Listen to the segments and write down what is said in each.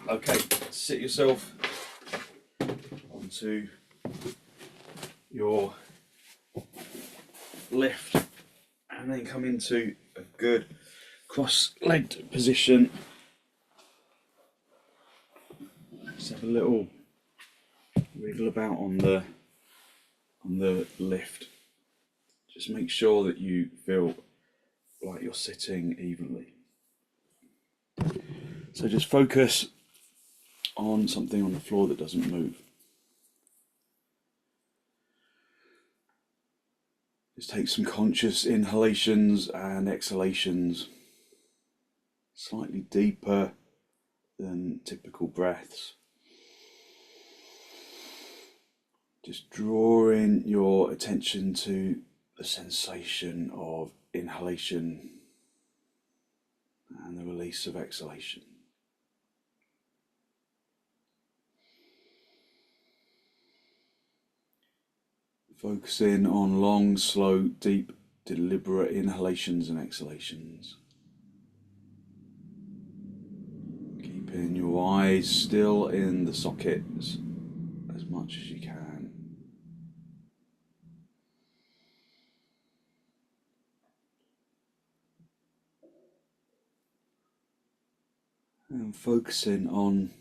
Okay, sit yourself onto your lift and then come into a good cross-legged position. Just have a little wiggle about on the lift. Just make sure that you feel like you're sitting evenly. So just focus on something on the floor that doesn't move. Just take some conscious inhalations and exhalations, slightly deeper than typical breaths. Just drawing your attention to the sensation of inhalation and the release of exhalation. Focusing on long, slow, deep, deliberate inhalations and exhalations. Keeping your eyes still in the sockets as much as you can. And focusing on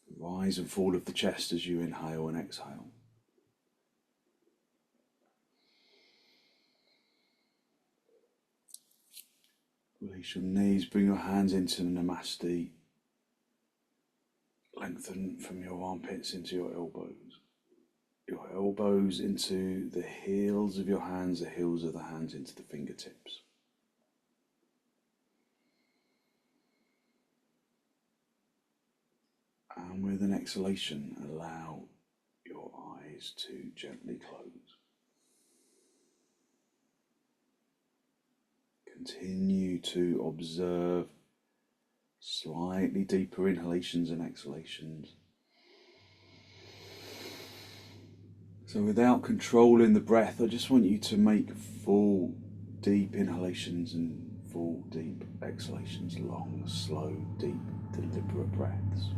the rise and fall of the chest as you inhale and exhale. Release your knees, bring your hands into Namaste. Lengthen from your armpits into your elbows into the heels of your hands, the heels of the hands into the fingertips. And with an exhalation, allow your eyes to gently close. Continue to observe slightly deeper inhalations and exhalations. So without controlling the breath, I just want you to make full deep inhalations and full deep exhalations, long, slow, deep, deliberate breaths.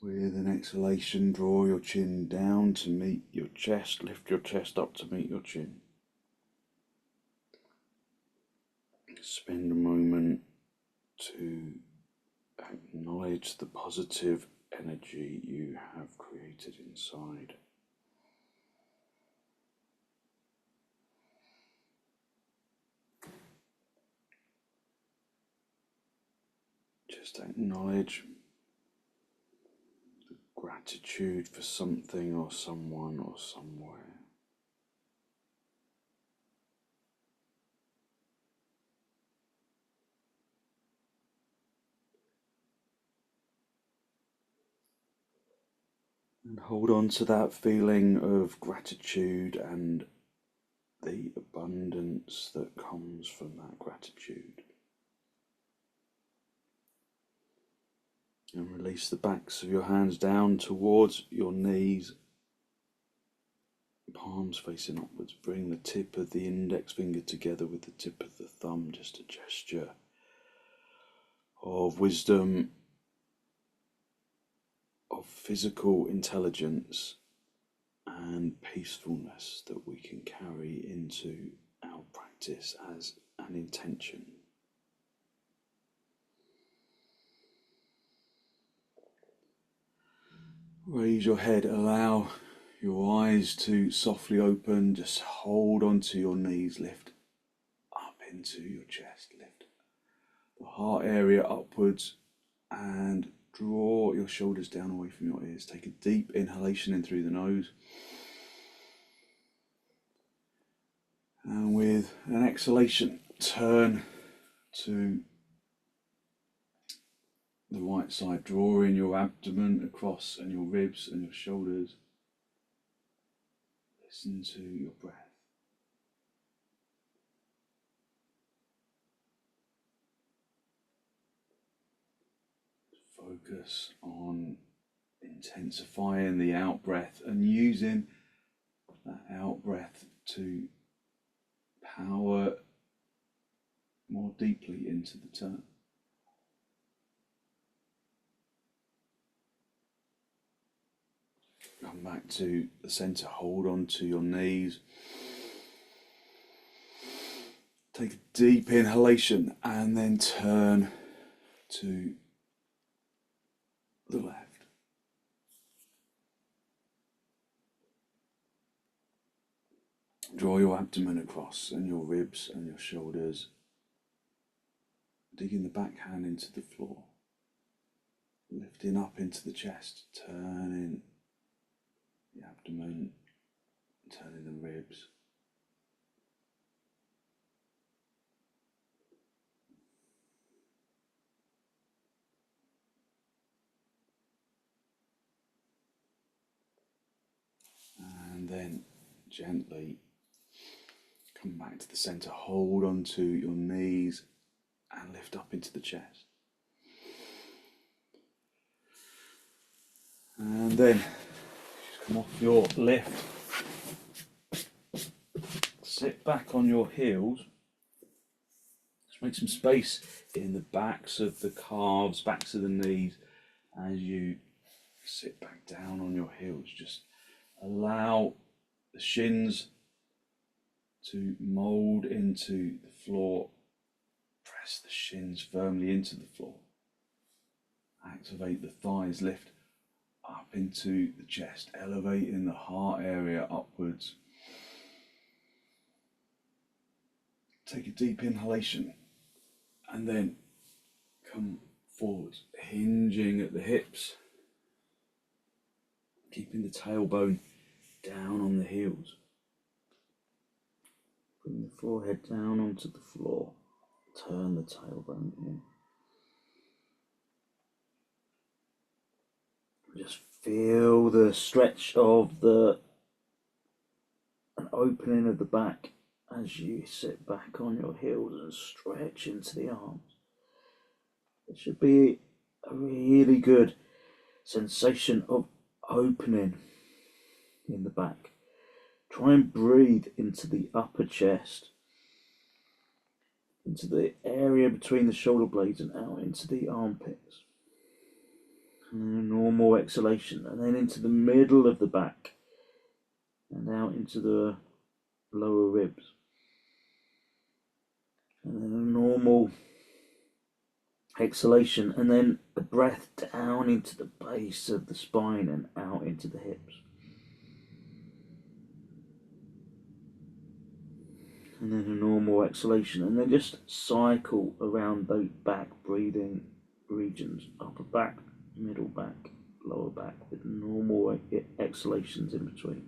With an exhalation, draw your chin down to meet your chest, lift your chest up to meet your chin. Spend a moment to acknowledge the positive energy you have created inside. Just acknowledge the gratitude for something or someone or somewhere. And hold on to that feeling of gratitude and the abundance that comes from that gratitude. And release the backs of your hands down towards your knees, palms facing upwards. Bring the tip of the index finger together with the tip of the thumb, just a gesture of wisdom, of physical intelligence and peacefulness that we can carry into our practice as an intention. Raise your head, allow your eyes to softly open, just hold onto your knees, lift up into your chest, lift the heart area upwards and draw your shoulders down away from your ears. Take a deep inhalation in through the nose. And with an exhalation, turn to the right side, drawing your abdomen across and your ribs and your shoulders. Listen to your breath. focus on intensifying the out breath and using that out breath to power more deeply into the turn. Come back to the center, hold on to your knees. Take a deep inhalation and then turn to the left. Draw your abdomen across and your ribs and your shoulders. Digging the back hand into the floor. Lifting up into the chest, turning the abdomen, turning the ribs. And then gently come back to the center, hold onto your knees and lift up into the chest. And then just come off your lift, sit back on your heels, just make some space in the backs of the calves, backs of the knees as you sit back down on your heels. Just allow the shins to mould into the floor. Press the shins firmly into the floor. Activate the thighs, lift up into the chest, elevating the heart area upwards. Take a deep inhalation and then come forwards, hinging at the hips, keeping the tailbone down on the heels. Bring the forehead down onto the floor, turn the tailbone in. Just feel the stretch of an opening of the back as you sit back on your heels and stretch into the arms. It should be a really good sensation of opening in the back. Try and breathe into the upper chest, into the area between the shoulder blades and out into the armpits. And then a normal exhalation, and then into the middle of the back and out into the lower ribs. And then a normal exhalation, and then a breath down into the base of the spine and out into the hips. And then a normal exhalation, and then just cycle around those back breathing regions, upper back, middle back, lower back, with normal exhalations in between.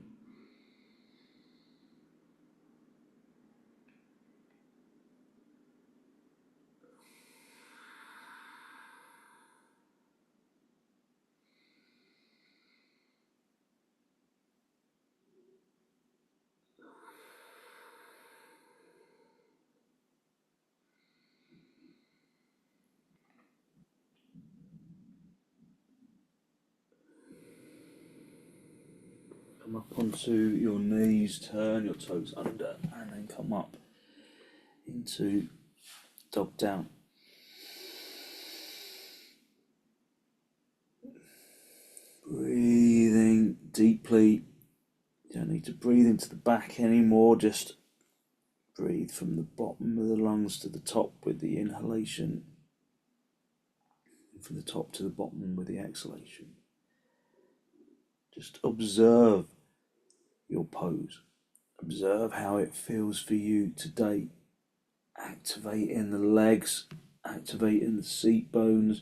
Come up onto your knees, turn your toes under, and then come up into dog down. Breathing deeply. You don't need to breathe into the back anymore, just breathe from the bottom of the lungs to the top with the inhalation, and from the top to the bottom with the exhalation. Just observe your pose. Observe how it feels for you today. Activating the legs, activating the seat bones.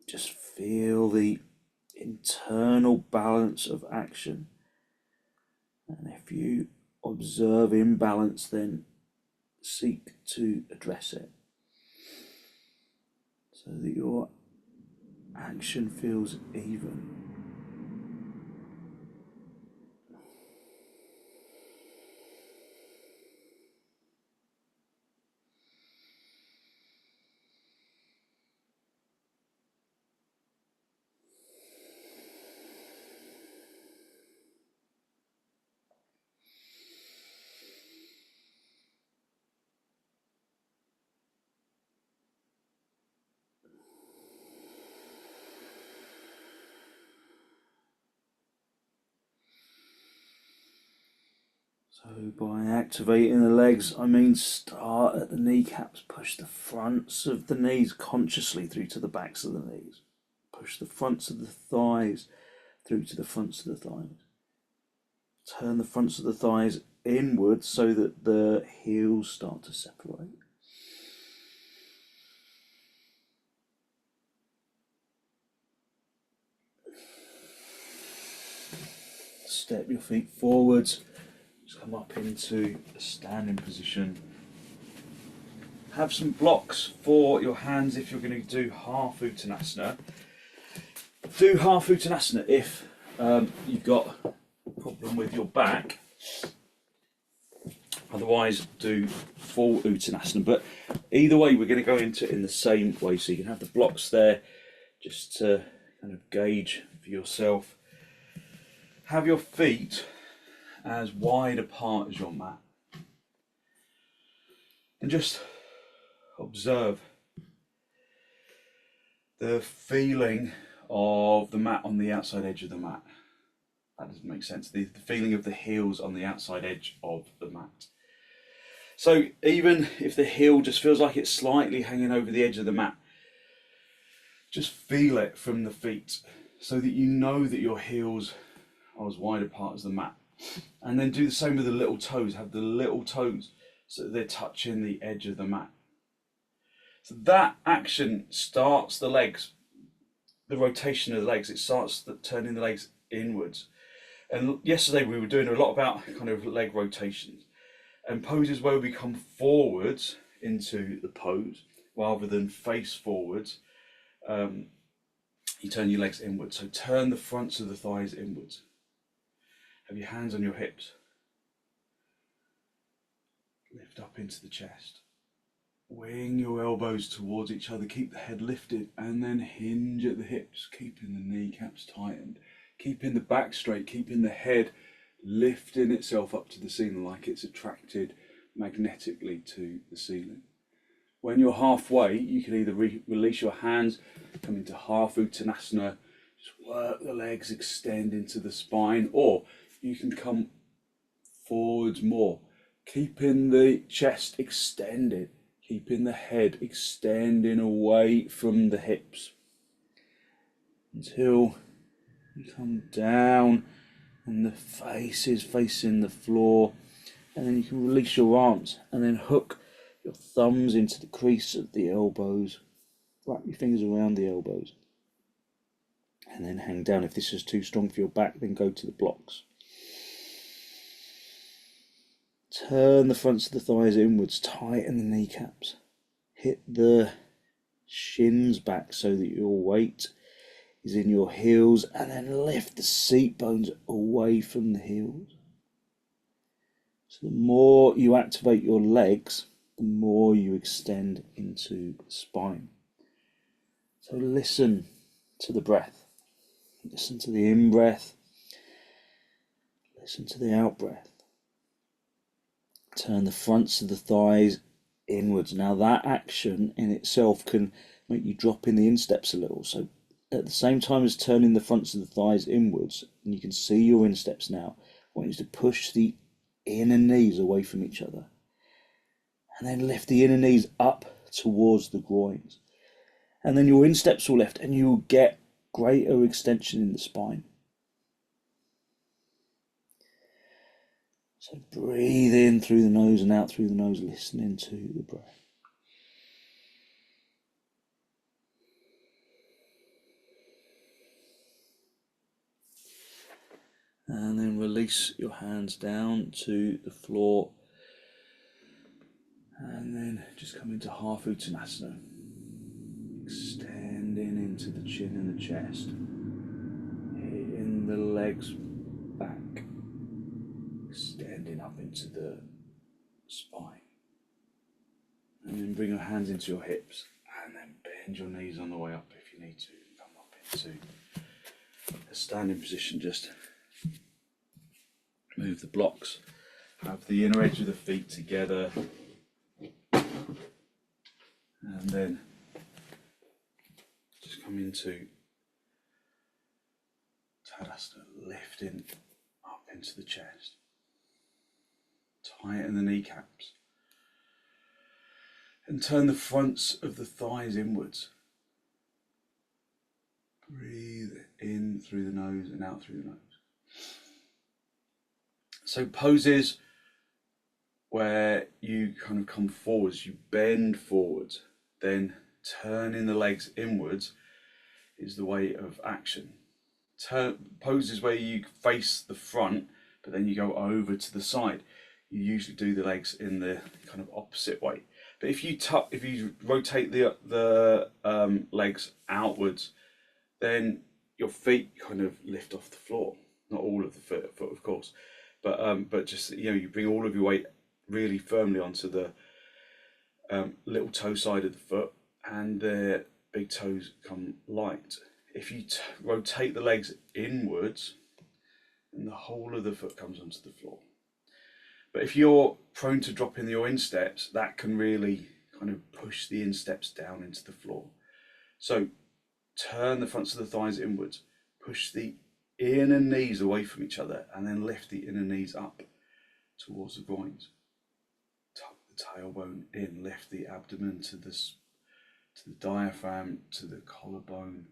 Just feel the internal balance of action. And if you observe imbalance, then seek to address it so that your action feels even. So by activating the legs, I mean start at the kneecaps, push the fronts of the knees consciously through to the backs of the knees. Push the fronts of the thighs through to the fronts of the thighs. Turn the fronts of the thighs inwards so that the heels start to separate. Step your feet forwards. Just come up into a standing position. Have some blocks for your hands if you're going to do half uttanasana. Do half uttanasana if you've got a problem with your back. Otherwise, do full uttanasana. But either way, we're going to go into it in the same way. So you can have the blocks there just to kind of gauge for yourself. Have your feet as wide apart as your mat. And just observe the feeling of the mat on the outside edge of the mat. That doesn't make sense. The feeling of the heels on the outside edge of the mat. So even if the heel just feels like it's slightly hanging over the edge of the mat, just feel it from the feet so that you know that your heels are as wide apart as the mat. And then do the same with the little toes. Have the little toes so that they're touching the edge of the mat. So that action starts the legs, the rotation of the legs. It starts turning the legs inwards. And yesterday we were doing a lot about kind of leg rotations and poses where we come forwards into the pose rather than face forwards. You turn your legs inwards. So turn the fronts of the thighs inwards. Have your hands on your hips. Lift up into the chest. Wing your elbows towards each other. Keep the head lifted and then hinge at the hips, keeping the kneecaps tightened. Keeping the back straight, keeping the head lifting itself up to the ceiling like it's attracted magnetically to the ceiling. When you're halfway, you can either release your hands, come into half uttanasana, just work the legs, extend into the spine, or you can come forwards more, keeping the chest extended, keeping the head extending away from the hips until you come down and the face is facing the floor, and then you can release your arms and then hook your thumbs into the crease of the elbows, wrap your fingers around the elbows, and then hang down. If this is too strong for your back, then go to the blocks. Turn the fronts of the thighs inwards, tighten the kneecaps, hit the shins back so that your weight is in your heels, and then lift the seat bones away from the heels. So the more you activate your legs, the more you extend into the spine. So listen to the breath. Listen to the in-breath. Listen to the out-breath. Turn the fronts of the thighs inwards. Now that action in itself can make you drop in the insteps a little. So at the same time as turning the fronts of the thighs inwards, and you can see your insteps now, I want you to push the inner knees away from each other. And then lift the inner knees up towards the groins. And then your insteps will lift and you will get greater extension in the spine. So breathe in through the nose and out through the nose, listening to the breath. And then release your hands down to the floor. And then just come into half uttanasana. Extending into the chin and the chest. Hitting the legs back. Extending up into the spine. And then bring your hands into your hips. And then bend your knees on the way up if you need to. Come up into a standing position. Just move the blocks. Have the inner edge of the feet together. And then just come into Tadasana, lifting up into the chest. Tighten the kneecaps. And turn the fronts of the thighs inwards. Breathe in through the nose and out through the nose. So poses where you kind of come forwards, you bend forwards, then turning the legs inwards is the way of action. Poses where you face the front, but then you go over to the side. You usually do the legs in the kind of opposite way. But if you rotate the legs outwards, then your feet kind of lift off the floor. Not all of the foot, of course, but just, you know, you bring all of your weight really firmly onto the little toe side of the foot, and the big toes come light. If you rotate the legs inwards, then the whole of the foot comes onto the floor. But if you're prone to dropping your insteps, that can really kind of push the insteps down into the floor. So turn the fronts of the thighs inwards, push the inner knees away from each other, and then lift the inner knees up towards the groins. Tuck the tailbone in, lift the abdomen to the diaphragm, to the collarbone.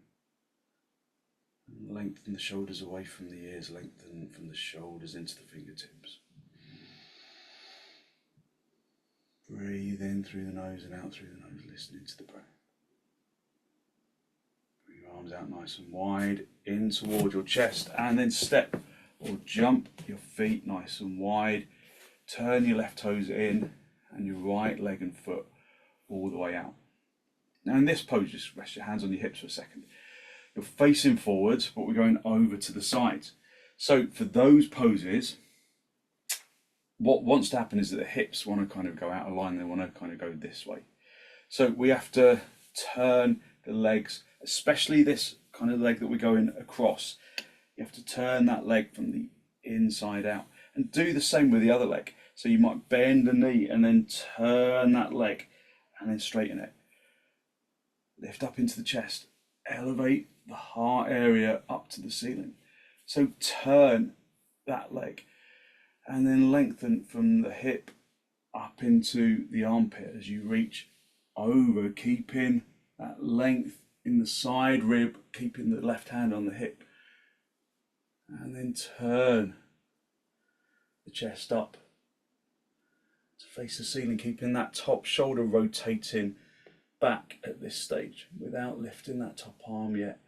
And lengthen the shoulders away from the ears, lengthen from the shoulders into the fingertips. Breathe in through the nose and out through the nose, listening to the breath. Bring your arms out nice and wide, in toward your chest, and then step or jump your feet nice and wide. Turn your left toes in and your right leg and foot all the way out. Now in this pose, just rest your hands on your hips for a second. You're facing forwards, but we're going over to the sides. So for those poses, what wants to happen is that the hips want to kind of go out of line. They want to kind of go this way. So we have to turn the legs, especially this kind of leg that we're going across. You have to turn that leg from the inside out, and do the same with the other leg. So you might bend the knee and then turn that leg and then straighten it. Lift up into the chest, elevate the heart area up to the ceiling. So turn that leg and then lengthen from the hip up into the armpit as you reach over, keeping that length in the side rib, keeping the left hand on the hip. And then turn the chest up to face the ceiling, keeping that top shoulder rotating back at this stage without lifting that top arm yet.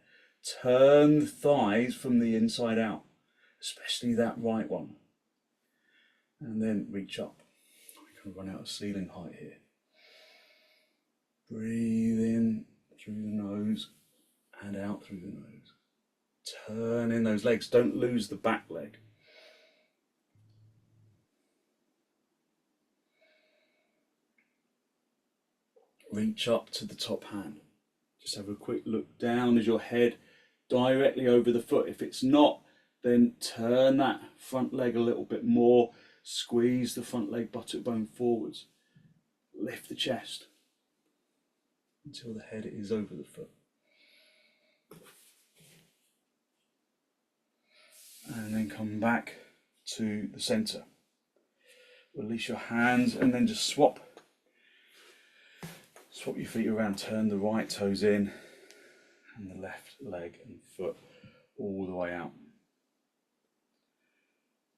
Turn the thighs from the inside out, especially that right one. And then reach up. We can run out of ceiling height here. Breathe in through the nose and out through the nose. Turn in those legs. Don't lose the back leg. Reach up to the top hand. Just have a quick look down as your head directly over the foot. If it's not, then turn that front leg a little bit more. Squeeze the front leg buttock bone forwards. Lift the chest until the head is over the foot. And then come back to the center. Release your hands and then just swap your feet around. Turn the right toes in and the left leg and foot all the way out.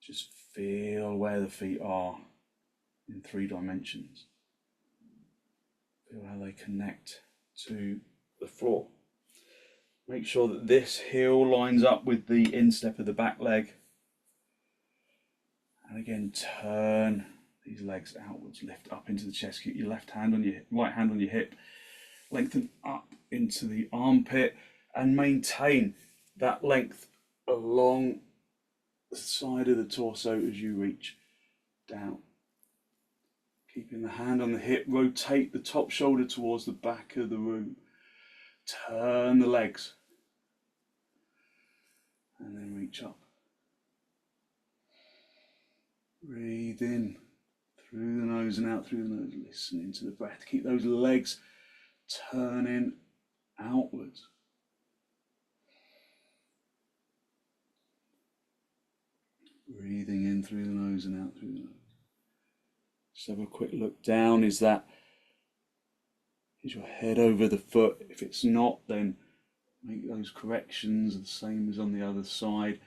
Just feel where the feet are in 3 dimensions. Feel how they connect to the floor. Make sure that this heel lines up with the instep of the back leg. And again, turn these legs outwards, lift up into the chest. Keep your right hand on your hip. Lengthen up into the armpit and maintain that length along the side of the torso as you reach down. Keeping the hand on the hip, rotate the top shoulder towards the back of the room. Turn the legs and then reach up. Breathe in through the nose and out through the nose, listening to the breath. Keep those legs turning outwards. Breathing in through the nose and out through the nose. Just have a quick look down. Is your head over the foot? If it's not, then make those corrections the same as on the other side.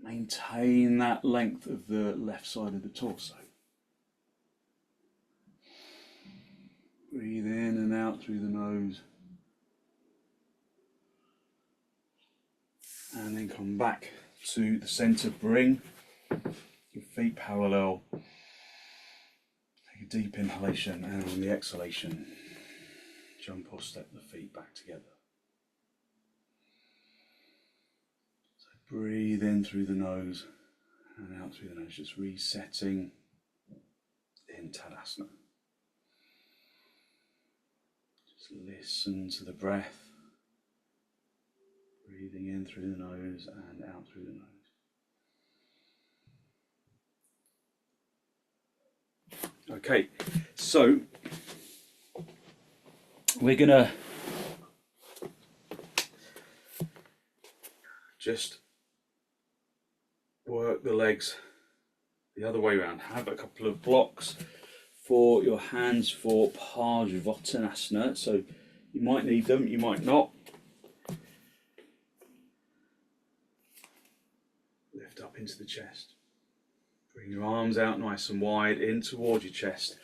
Maintain that length of the left side of the torso. Breathe in and out through the nose. And then come back to the center. Bring your feet parallel. Take a deep inhalation, and on the exhalation, jump or step the feet back together. So breathe in through the nose and out through the nose, just resetting in Tadasana. Just listen to the breath. Breathing in through the nose and out through the nose. Okay, so we're gonna just work the legs the other way around. Have a couple of blocks for your hands for parsvottanasana. So you might need them, you might not. Lift up into the chest. Bring your arms out nice and wide in towards your chest,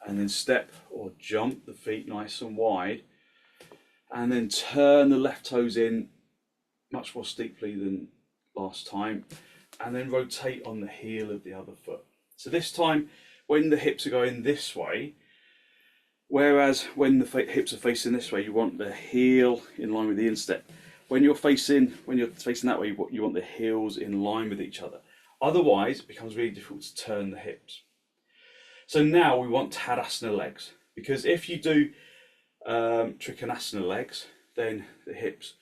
and then step or jump the feet nice and wide, and then turn the left toes in much more steeply than last time, and then rotate on the heel of the other foot. So this time, when the hips are going this way, whereas when the hips are facing this way, you want the heel in line with the instep. When you're facing that way, you want the heels in line with each other. Otherwise, it becomes really difficult to turn the hips. So now we want Tadasana legs, because if you do trikonasana legs, then the hips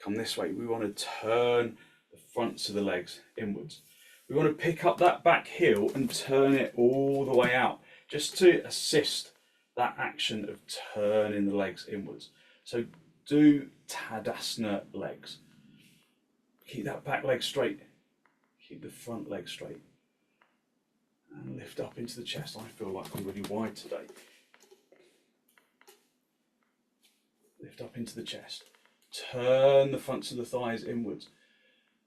come this way. We want to turn the fronts of the legs inwards. We want to pick up that back heel and turn it all the way out, just to assist that action of turning the legs inwards. So do Tadasana legs. Keep that back leg straight. Keep the front leg straight. And lift up into the chest. I feel like I'm really wide today. Lift up into the chest. Turn the fronts of the thighs inwards.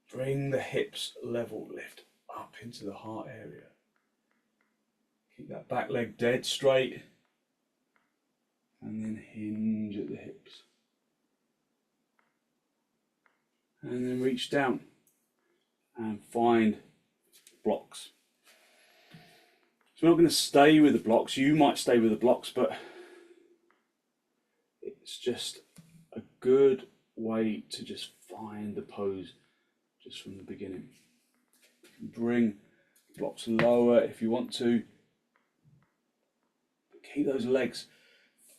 Bring the hips level. Lift up into the heart area. Keep that back leg dead straight. And then hinge at the hips. And then reach down and find blocks. So we're not going to stay with the blocks. You might stay with the blocks, but it's just a good way to just find the pose just from the beginning. You can bring blocks lower if you want to. But keep those legs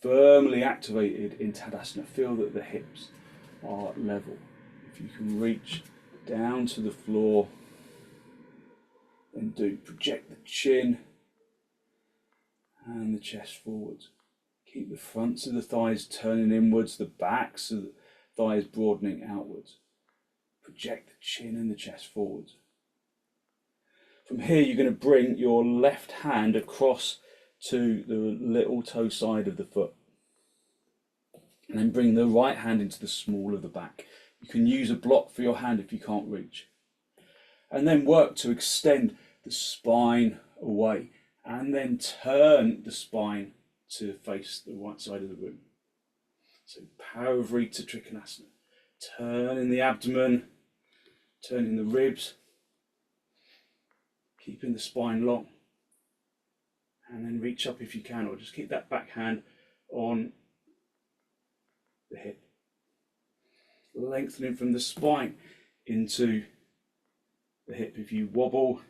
firmly activated in Tadasana. Feel that the hips are level. If you can reach down to the floor, then do project the chin and the chest forwards. Keep the fronts of the thighs turning inwards, the backs of the thighs broadening outwards. Project the chin and the chest forwards. From here, you're going to bring your left hand across to the little toe side of the foot, and then bring the right hand into the small of the back. You can use a block for your hand if you can't reach. And then work to extend the spine away, and then turn the spine to face the right side of the room. So parivrtta trikonasana. Turning the abdomen, turning the ribs, keeping the spine long. And then reach up if you can, or just keep that back hand on the hip. Lengthening from the spine into the hip. If you wobble,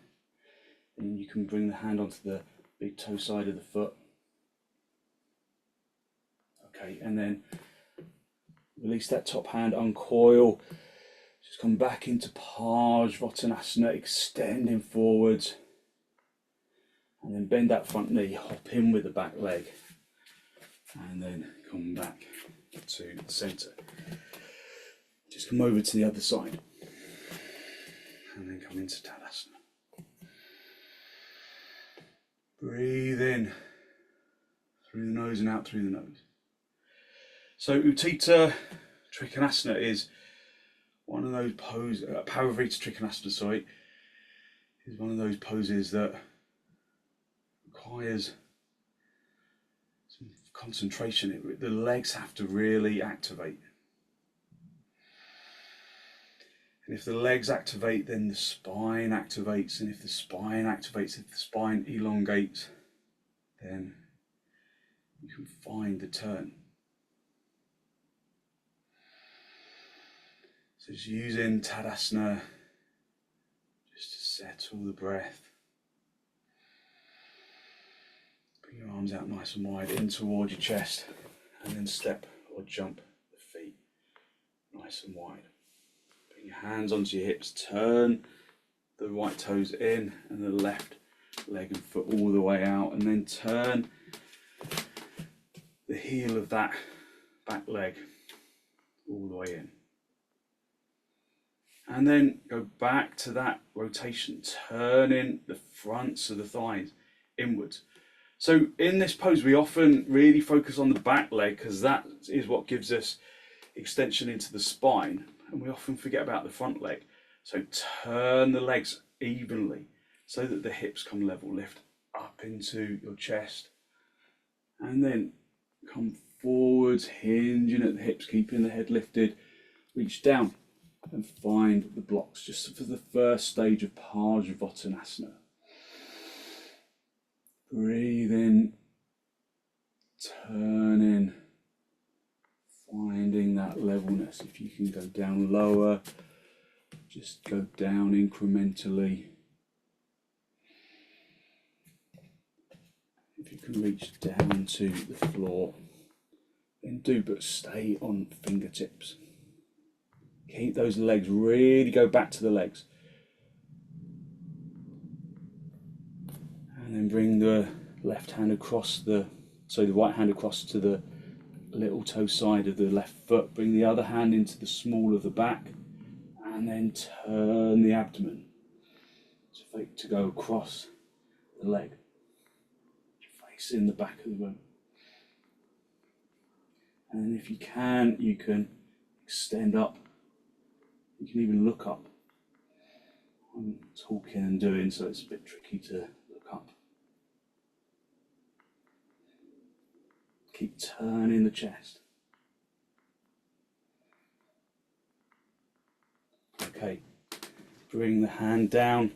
then you can bring the hand onto the big toe side of the foot. Okay, and then release that top hand, uncoil. Just come back into parsvottanasana, extending forwards. And then bend that front knee, hop in with the back leg. And then come back to the centre. Just come over to the other side. And then come into Tadasana. Breathe in through the nose and out through the nose. So Utthita Trikonasana is one of those poses, parivrtta Trikonasana, sorry, is one of those poses that requires some concentration. The legs have to really activate. And if the legs activate, then the spine activates. And if the spine activates, if the spine elongates, then you can find the turn. So just using Tadasana just to settle the breath. Bring your arms out nice and wide in towards your chest, and then step or jump the feet nice and wide. Bring your hands onto your hips, turn the right toes in and the left leg and foot all the way out, and then turn the heel of that back leg all the way in. And then go back to that rotation, turning the fronts of the thighs inwards. So in this pose, we often really focus on the back leg because that is what gives us extension into the spine, and we often forget about the front leg. So turn the legs evenly so that the hips come level, lift up into your chest, and then come forwards, hinging at the hips, keeping the head lifted, reach down and find the blocks just for the first stage of parsvottanasana. Breathe in, turning, finding that levelness. If you can go down lower, just go down incrementally. If you can reach down to the floor, then do, but stay on fingertips. Keep those legs, really go back to the legs. And then bring the left hand across the right hand across to the little toe side of the left foot. Bring the other hand into the small of the back, and then turn the abdomen to go across the leg, facing the back of the room. And if you can extend up. You can even look up. I'm talking and doing, so it's a bit tricky to look up. Keep turning the chest. Okay, bring the hand down.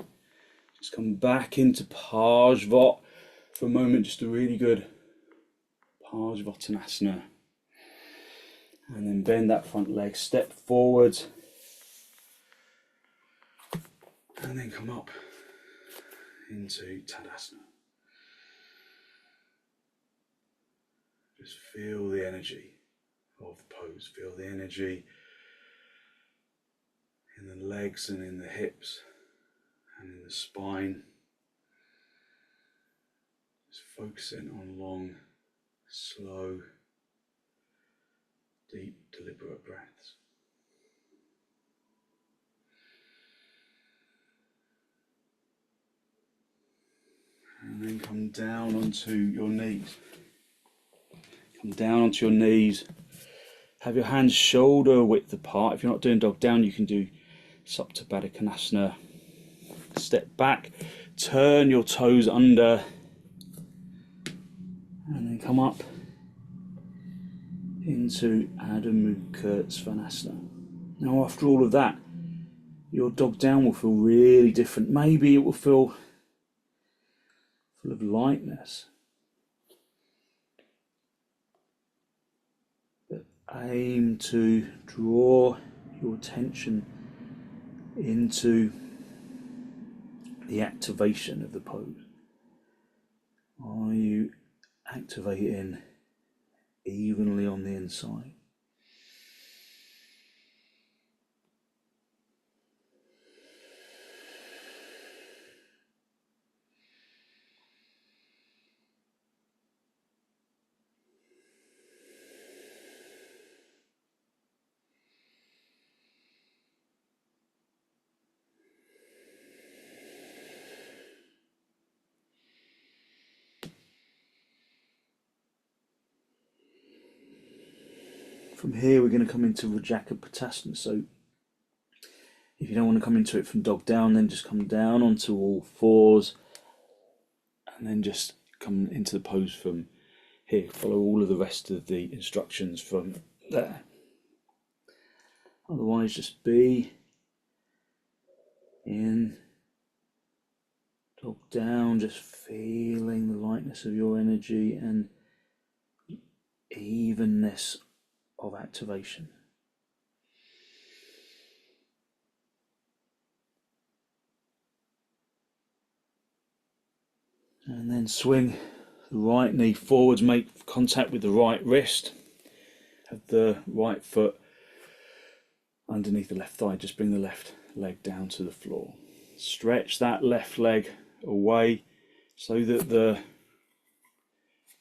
Just come back into parsva for a moment, just a really good parsvottanasana. And then bend that front leg, step forward. And then come up into Tadasana. Just feel the energy of the pose. Feel the energy in the legs and in the hips and in the spine. Just focusing on long, slow, deep, deliberate breaths. And then come down onto your knees. Come down onto your knees. Have your hands shoulder width apart. If you're not doing dog down, you can do supta baddha konasana. Step back, turn your toes under, and then come up into Adho Mukha Svanasana. Now after all of that, your dog down will feel really different. Maybe it will feel full of lightness. But aim to draw your attention into the activation of the pose. Are you activating evenly on the inside? From here we're going to come into rajakapotasana. So if you don't want to come into it from dog down, then just come down onto all fours and then just come into the pose from here. Follow all of the rest of the instructions from there. Otherwise, just be in, dog down, just feeling the lightness of your energy and evenness of activation. And then swing the right knee forwards, make contact with the right wrist. Have the right foot underneath the left thigh. Just bring the left leg down to the floor. Stretch that left leg away so that the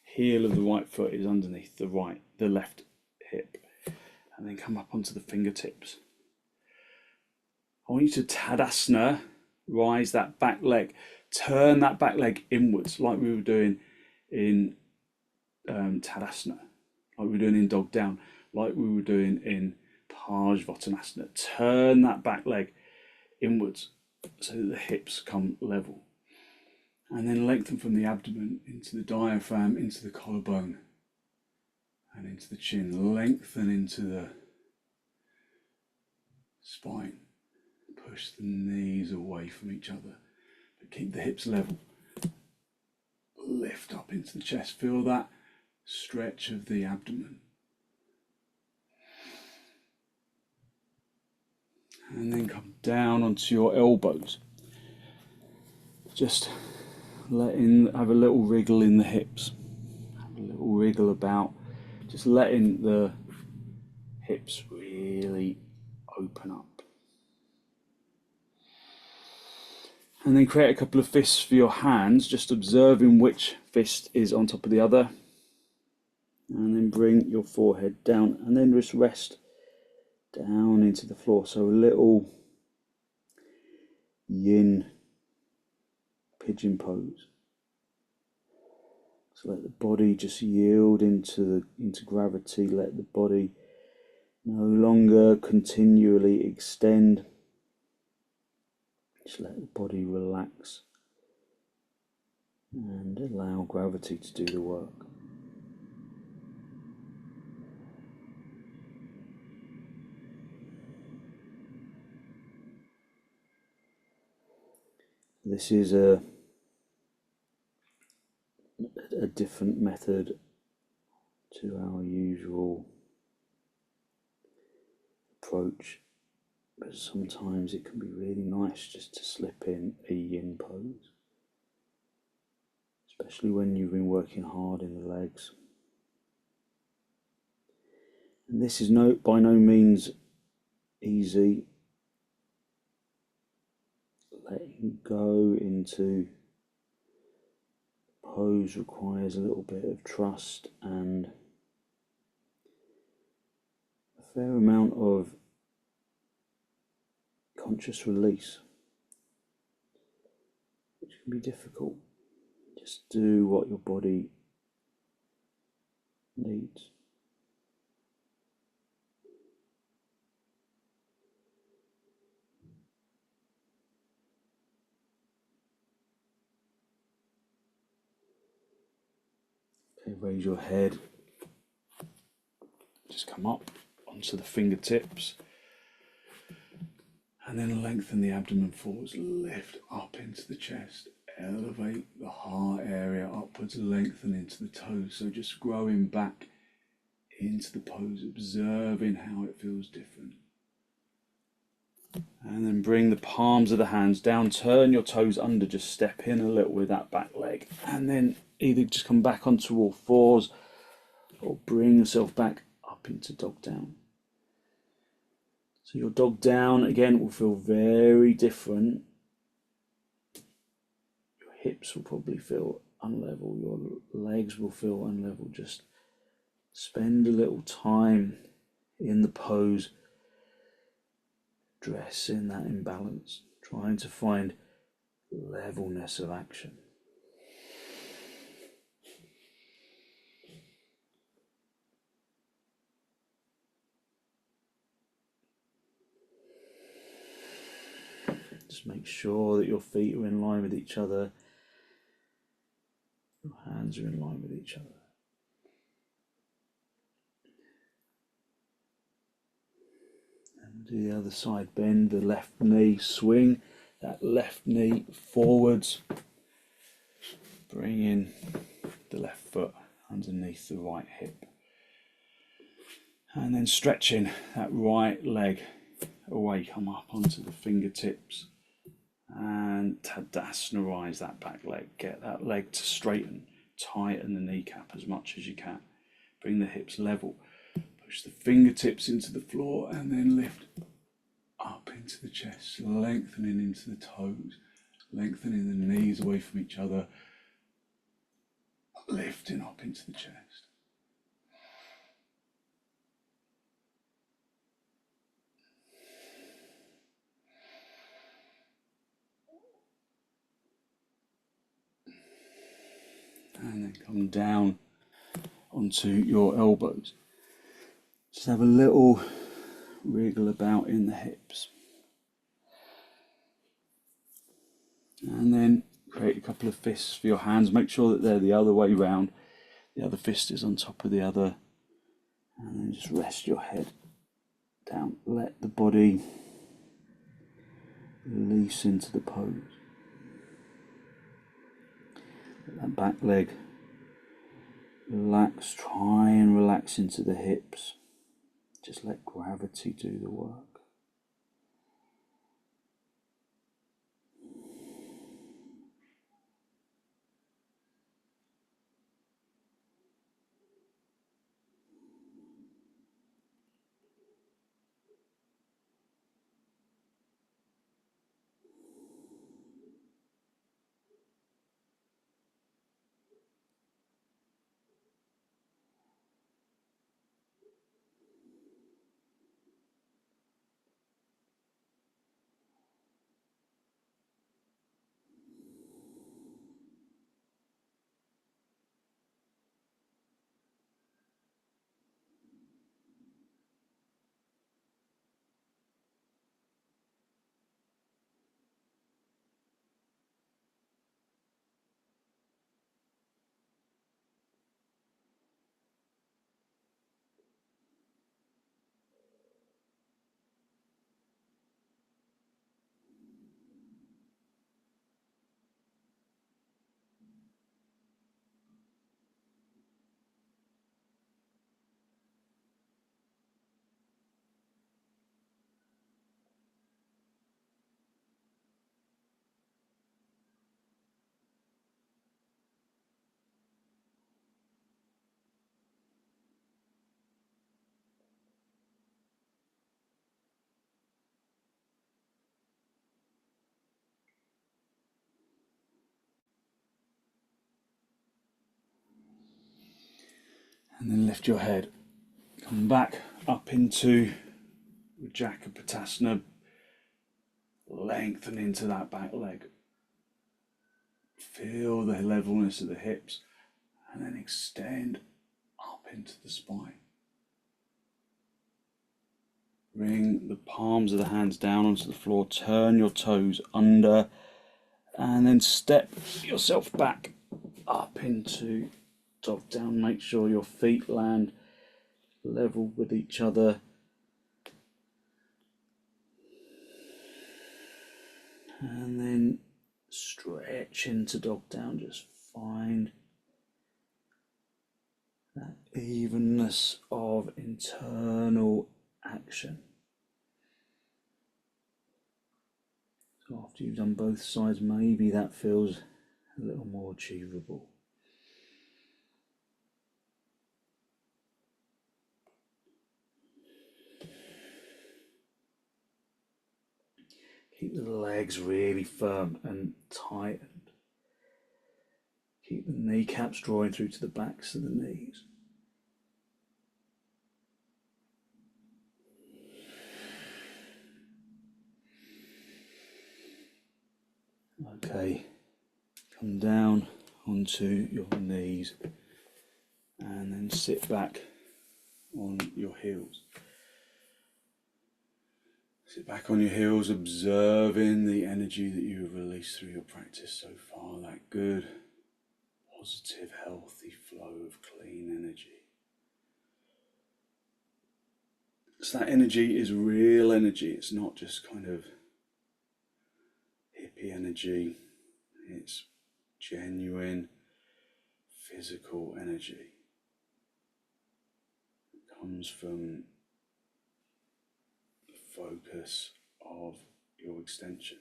heel of the right foot is underneath the left hip. And then come up onto the fingertips. I want you to tadasana, rise that back leg. Turn that back leg inwards like we were doing in tadasana, like we were doing in dog down, like we were doing in parsvottanasana. Turn that back leg inwards so that the hips come level. And then lengthen from the abdomen into the diaphragm, into the collarbone and into the chin. Lengthen into the spine. Push the knees away from each other. But keep the hips level. Lift up into the chest. Feel that stretch of the abdomen. And then come down onto your elbows. Just have a little wriggle in the hips. Have a little wriggle about. Just letting the hips really open up. And then create a couple of fists for your hands, just observing which fist is on top of the other. And then bring your forehead down and then just rest down into the floor. So a little yin pigeon pose. So let the body just yield into gravity. Let the body no longer continually extend. Just let the body relax and allow gravity to do the work. This is a different method to our usual approach. But sometimes it can be really nice just to slip in a yin pose, especially when you've been working hard in the legs. And this is by no means easy. Letting go into pose requires a little bit of trust and a fair amount of conscious release, which can be difficult. Just do what your body needs. Okay, raise your head. Just come up onto the fingertips. And then lengthen the abdomen forwards, lift up into the chest, elevate the heart area upwards, lengthen into the toes. So just growing back into the pose, observing how it feels different. And then bring the palms of the hands down, turn your toes under, just step in a little with that back leg. And then either just come back onto all fours or bring yourself back up into dog down. So your dog down, again, will feel very different. Your hips will probably feel unlevel. Your legs will feel unlevel. Just spend a little time in the pose, addressing that imbalance, trying to find levelness of action. make sure that your feet are in line with each other, your hands are in line with each other. And do the other side, bend the left knee, swing that left knee forwards, bring in the left foot underneath the right hip. And then stretching that right leg away, come up onto the fingertips and tadasanarise that back leg. Get that leg to straighten, tighten the kneecap as much as you can. Bring the hips level, push the fingertips into the floor and then lift up into the chest, lengthening into the toes, lengthening the knees away from each other, lifting up into the chest. And then come down onto your elbows. Just have a little wriggle about in the hips. And then create a couple of fists for your hands. Make sure that they're the other way round. The other fist is on top of the other. And then just rest your head down. Let the body release into the pose. Let that back leg relax. Try and relax into the hips. Just let gravity do the work. And then lift your head. Come back up into rajakapotasana. Lengthen into that back leg. Feel the levelness of the hips. And then extend up into the spine. Bring the palms of the hands down onto the floor. Turn your toes under. And then step yourself back up into dog down. Make sure your feet land level with each other. And then stretch into dog down. Just find that evenness of internal action. So after you've done both sides, maybe that feels a little more achievable. Keep the legs really firm and tightened. Keep the kneecaps drawing through to the backs of the knees. Okay, come down onto your knees and then sit back on your heels. Sit back on your heels, observing the energy that you have released through your practice so far, that good, positive, healthy flow of clean energy. So that energy is real energy, it's not just kind of hippie energy, it's genuine physical energy. It comes from the focus of your extension.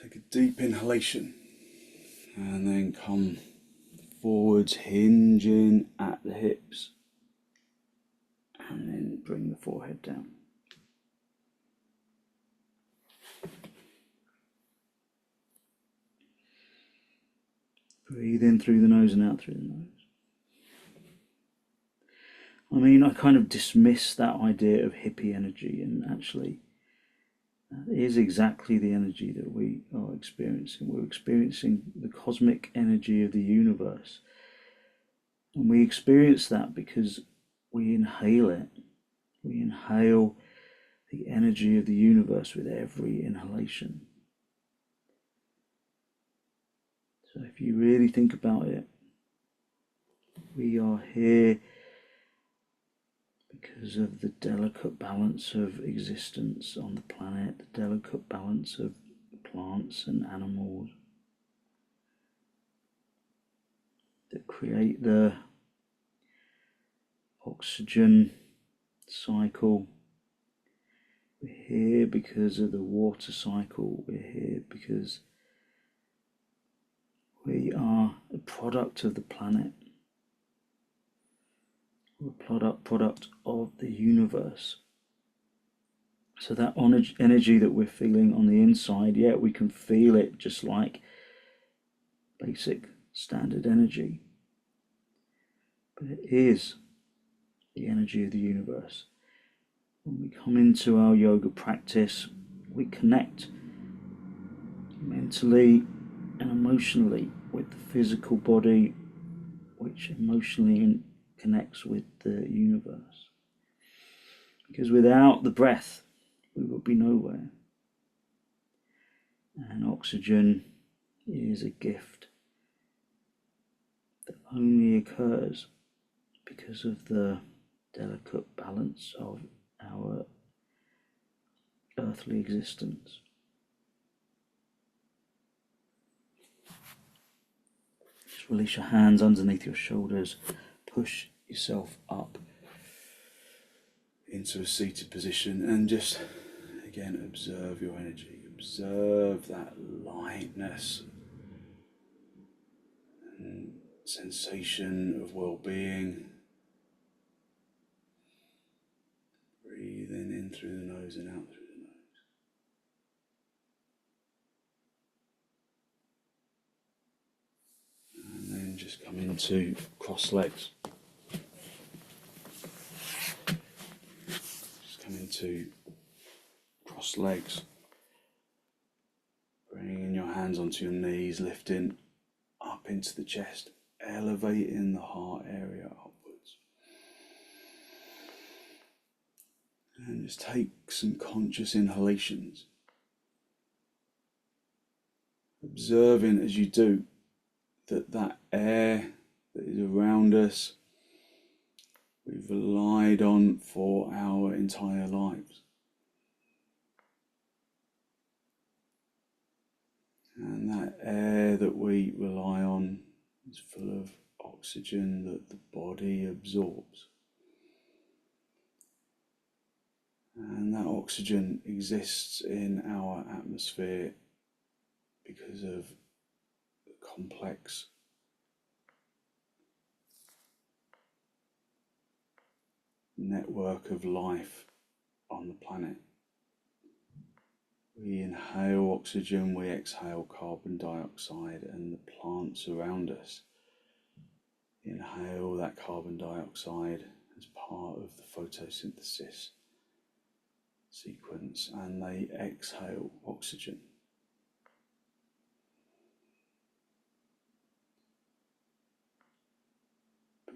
Take a deep inhalation and then come forwards, hinging at the hips, and then bring the forehead down. Breathe in through the nose and out through the nose. I mean, I kind of dismiss that idea of hippie energy, and actually that is exactly the energy that we are experiencing. We're experiencing the cosmic energy of the universe. And we experience that because we inhale it. We inhale the energy of the universe with every inhalation. So if you really think about it, we are here because of the delicate balance of existence on the planet, the delicate balance of plants and animals that create the oxygen cycle. We're here because of the water cycle. We're here because we are a product of the planet. We're a product of the universe. So that energy that we're feeling on the inside, yeah, we can feel it just like basic standard energy. But it is the energy of the universe. When we come into our yoga practice, we connect mentally and emotionally with the physical body, which emotionally connects with the universe. Because without the breath, we would be nowhere. And oxygen is a gift that only occurs because of the delicate balance of our earthly existence. Just release your hands underneath your shoulders, push yourself up into a seated position, and just again observe your energy, observe that lightness and sensation of well-being. Breathing in through the nose and out through the nose. And then just come into cross legs. Just come into cross legs. Bringing your hands onto your knees, lifting up into the chest, elevating the heart area upwards. And just take some conscious inhalations. Observing as you do that air that is around us, we've relied on for our entire lives. And that air that we rely on is full of oxygen that the body absorbs. And that oxygen exists in our atmosphere because of the complex network of life on the planet. We inhale oxygen, we exhale carbon dioxide, and the plants around us inhale that carbon dioxide as part of the photosynthesis sequence, and they exhale oxygen.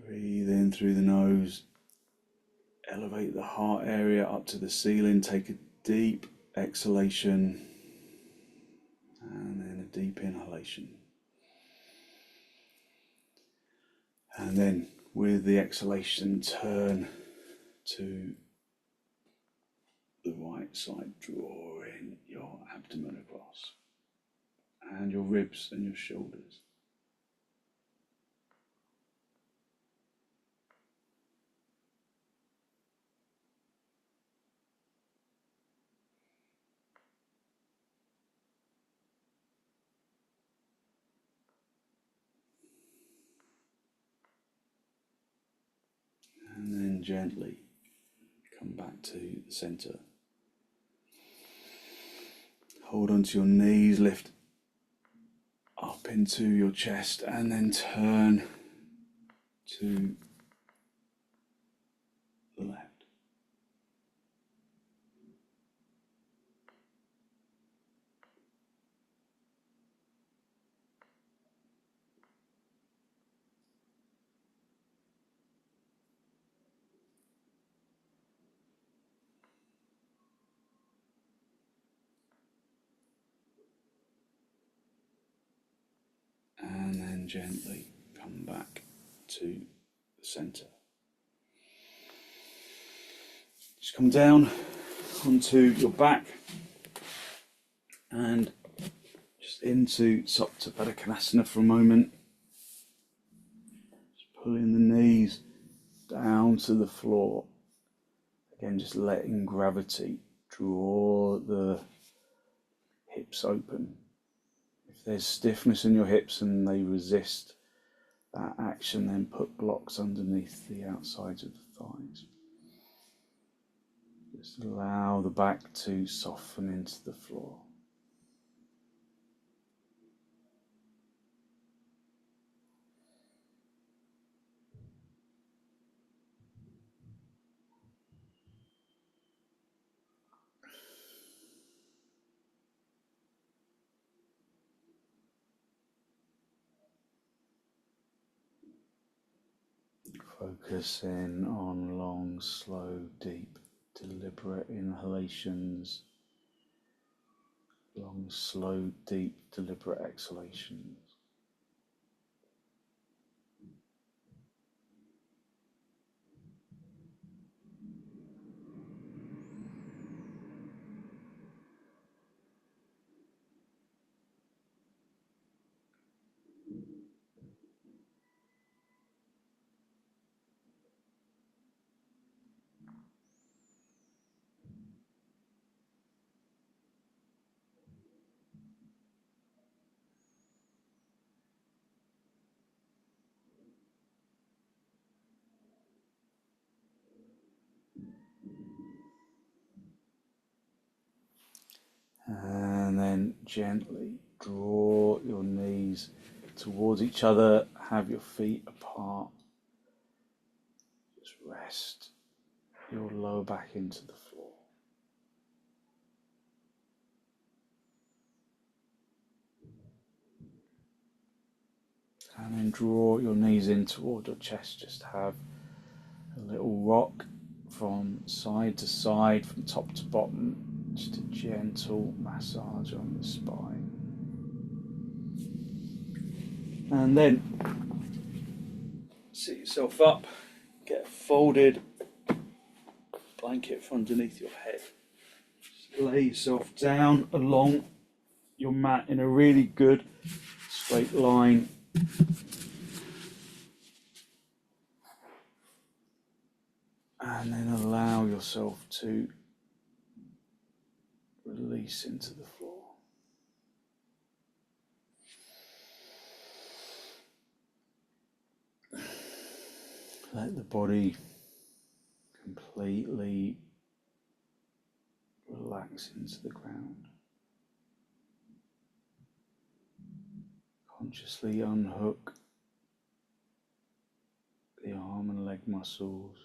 Breathe in through the nose, Elevate the heart area up to the ceiling. Take a deep exhalation and then a deep inhalation. And then with the exhalation, turn to the right side, drawing your abdomen across and your ribs and your shoulders. And then gently come back to the center. Hold onto your knees, lift up into your chest, and then turn to the left. And then gently come back to the center. Just come down onto your back and just into supta baddha konasana for a moment. Just pulling the knees down to the floor. Again, just letting gravity draw the hips open. If there's stiffness in your hips and they resist that action, then put blocks underneath the outsides of the thighs. Just allow the back to soften into the floor. Focusing on long, slow, deep, deliberate inhalations, long, slow, deep, deliberate exhalations. And then gently draw your knees towards each other, have your feet apart. Just rest your lower back into the floor. And then draw your knees in toward your chest. Just have a little rock from side to side, from top to bottom. Just a gentle massage on the spine. And then sit yourself up, get a folded blanket from underneath your head. Just lay yourself down along your mat in a really good straight line. And then allow yourself to release into the floor. Let the body completely relax into the ground. Consciously unhook the arm and leg muscles.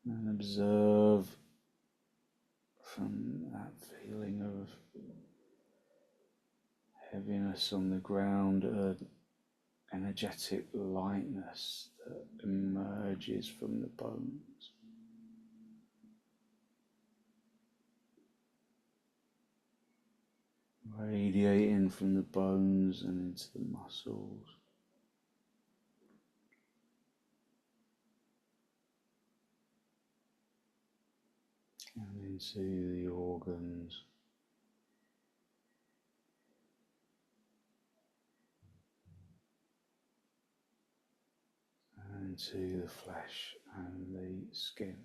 And observe from that feeling of heaviness on the ground, an energetic lightness that emerges from the bones. Radiating from the bones and into the muscles. And into the organs. And into the flesh and the skin.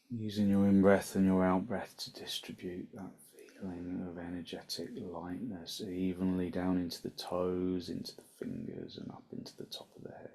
Using your in-breath and your out-breath to distribute that feeling of energetic lightness evenly down into the toes, into the fingers and up into the top of the head.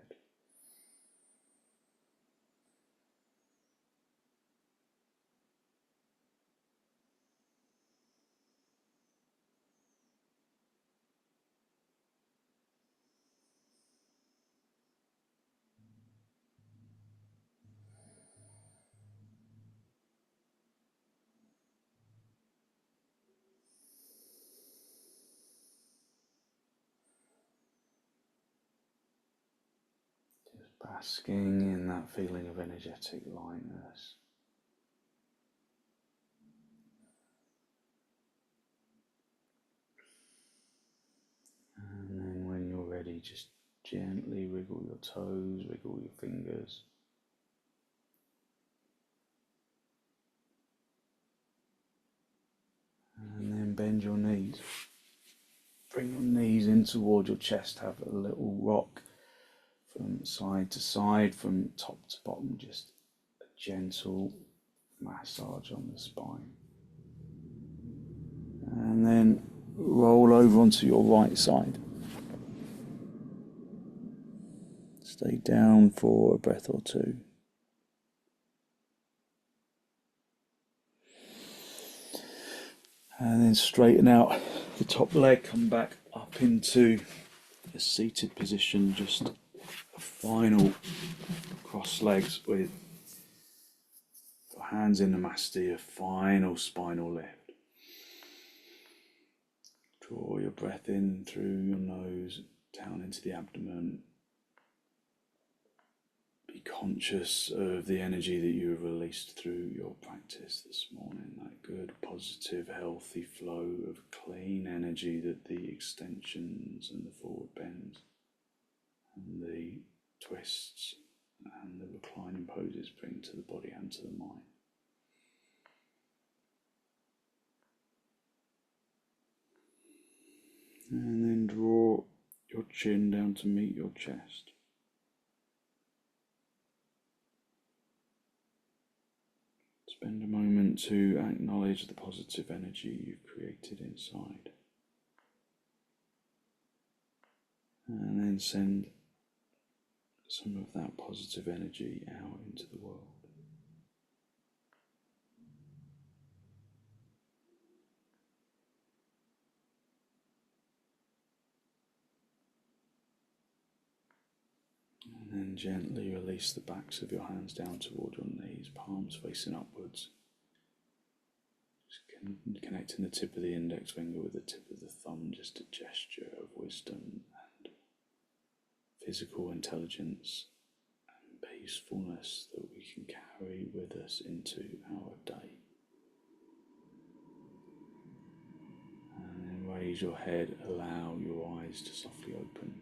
Basking in that feeling of energetic lightness. And then when you're ready, just gently wriggle your toes, wriggle your fingers. And then bend your knees. Bring your knees in toward your chest, have a little rock from side to side, from top to bottom, just a gentle massage on the spine. And then roll over onto your right side. Stay down for a breath or two. And then straighten out the top leg, come back up into a seated position, just a final cross legs with your hands in Namaste, a final spinal lift. Draw your breath in through your nose, down into the abdomen. Be conscious of the energy that you have released through your practice this morning, that good, positive, healthy flow of clean energy that the extensions and the forward bends and the twists and the reclining poses bring to the body and to the mind. And then draw your chin down to meet your chest. Spend a moment to acknowledge the positive energy you've created inside. And then send some of that positive energy out into the world. And then gently release the backs of your hands down toward your knees, palms facing upwards. Just connecting the tip of the index finger with the tip of the thumb, just a gesture of wisdom and physical intelligence and peacefulness that we can carry with us into our day. And then raise your head, allow your eyes to softly open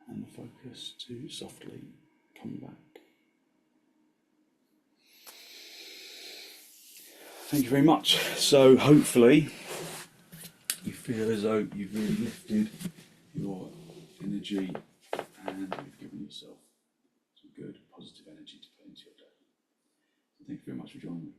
and the focus to softly come back. Thank you very much. So hopefully you feel as though you've really lifted your energy and you've given yourself some good positive energy to put into your day. So thank you very much for joining me.